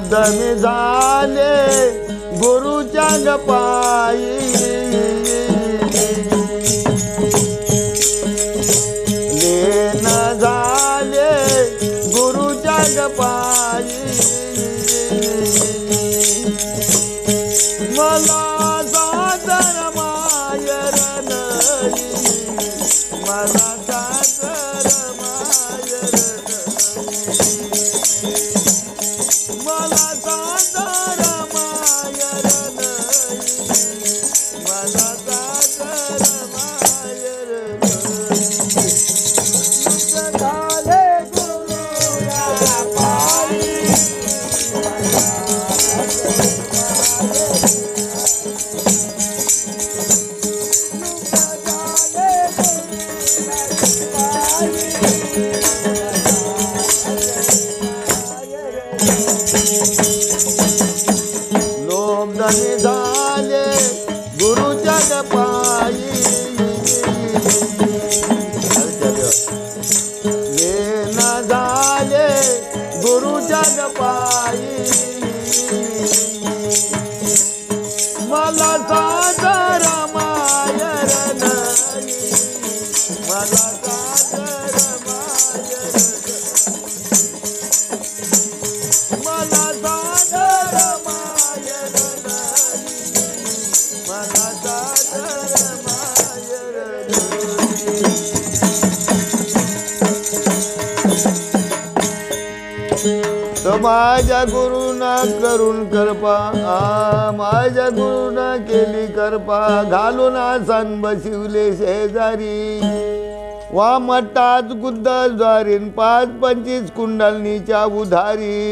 लुब्ध मी झाले गुरुच्या गपाई लेन झाले गुरुच्या गपाई मला सादर मायर नाही मला सादर मायर नाही मला सादर मायर नाही मला सादर मायर नाही झाले गुरुच्या पायी लोमधनी झाले गुरुच्या पायी लेन झाले गुरुच्या पायी मला सादर मायर नाही मला सादर मायर मला सादर मायर नाही मला सादर मायर तो माझ्या गुरुना करून कृपा माझ्या गुरुना केली कृपा घालून आसन बसिवले शेजारी वा मठात गुद्द ज्वारीन 5-25 कुंडलनीच्या उधारी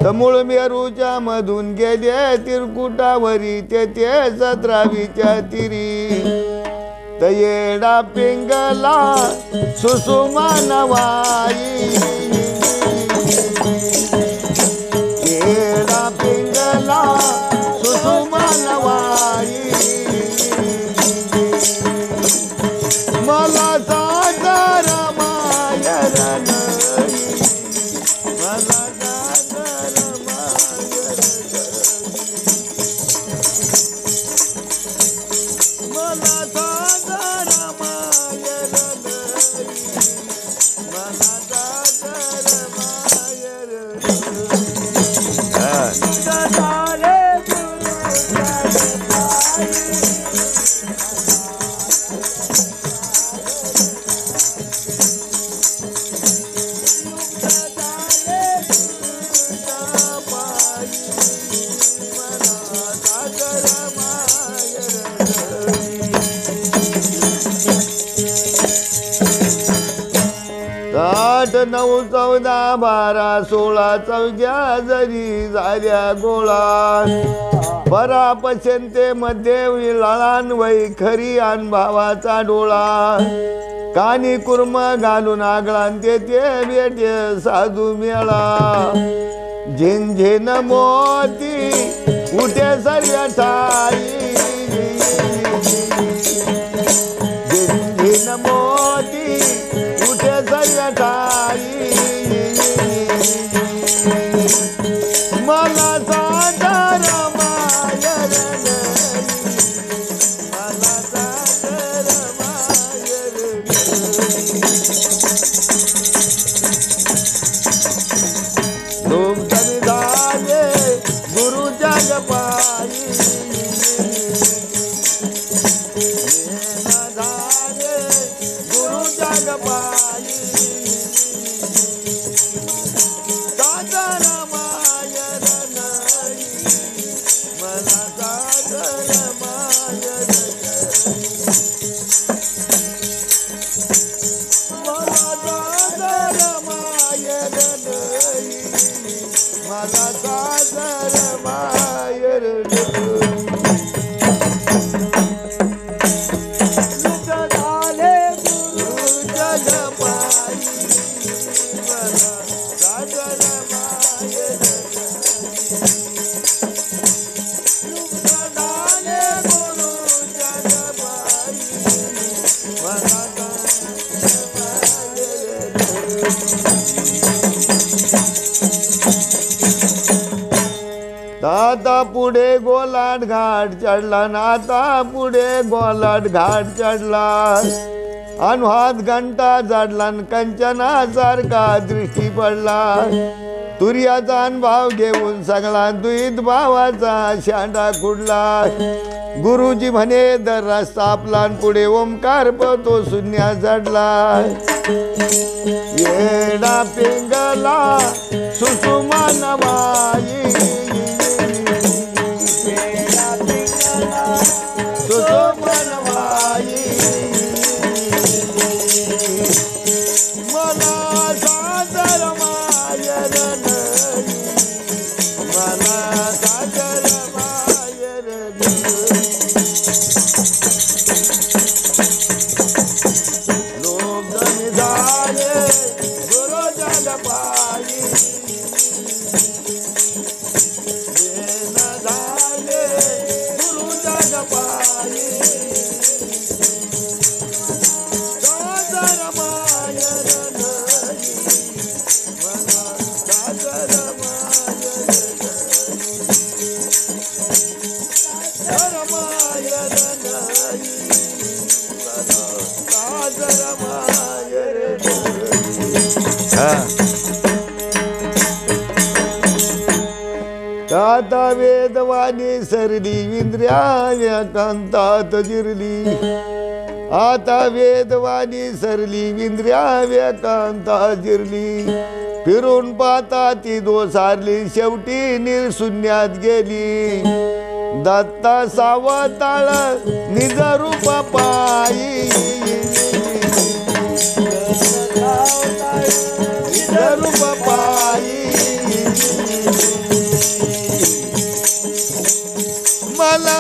तमुळ मेरूच्या मधून गेले तिरकुटावरी तेथे 17वीच्या तिरी तयेडा पिंगला सुसुमा नवाई येडा पिंगला सुसुमा नवाई मला सादर मायर नाही मला सादर मायर नाही मला सादर मायर नाही मला सादर मायर झाले गुरुच्या पायी आठ 9 14 12 16 चौघ्या जरी झाल्या गोळा परापशंते मध्ये विलाळान वै खरी आण भावाचा डोळा कानी कुर्म घालून आगळान तेथे भेटे साधू मेळा झिंझिन मोती उठे सर्व ठाई झिंझिन मोती उठे सर्व ठाई मला सादर मायर नाही मला सादर मायर लोमधनी झाले गुरुच्या पायी झाले गुरुच्या पायी सादर मायर नाही मला सादर मायर मला सादर मायर नाही मला सादर मायर पुढे गोलाट घाट चढला ना आता पुढे गोलाट घाट चढला अन हात घंटा जाडला कंचनासारखा दृष्टी पडला तुर्याचा अनुभव घेऊन सगळा द्वित भावाचा शांडा कुडला गुरुजी म्हणे दर रस्ता आपला पुढे ओंकार पतो शून्या चढला येडा पिंगला सुषुमान माई सुषुमान माई मला सादर मायर नाही मला सादर मायर लोक निधाये गुरु जग पायी झाले गुरु जग पायी सादर मायर नाही मला सादर मायर मायर नाही मला सादर मायर आता वेदवाणी सरली इंद्रिया कांतात जिरली आता वेदवाणी सरली इंद्रिया कांतात जिरली फिरून पाहता ती दोसारली शेवटी निर्शून्यात गेली दत्ता सावताळ निज रूप पायी निज रूप पायी मला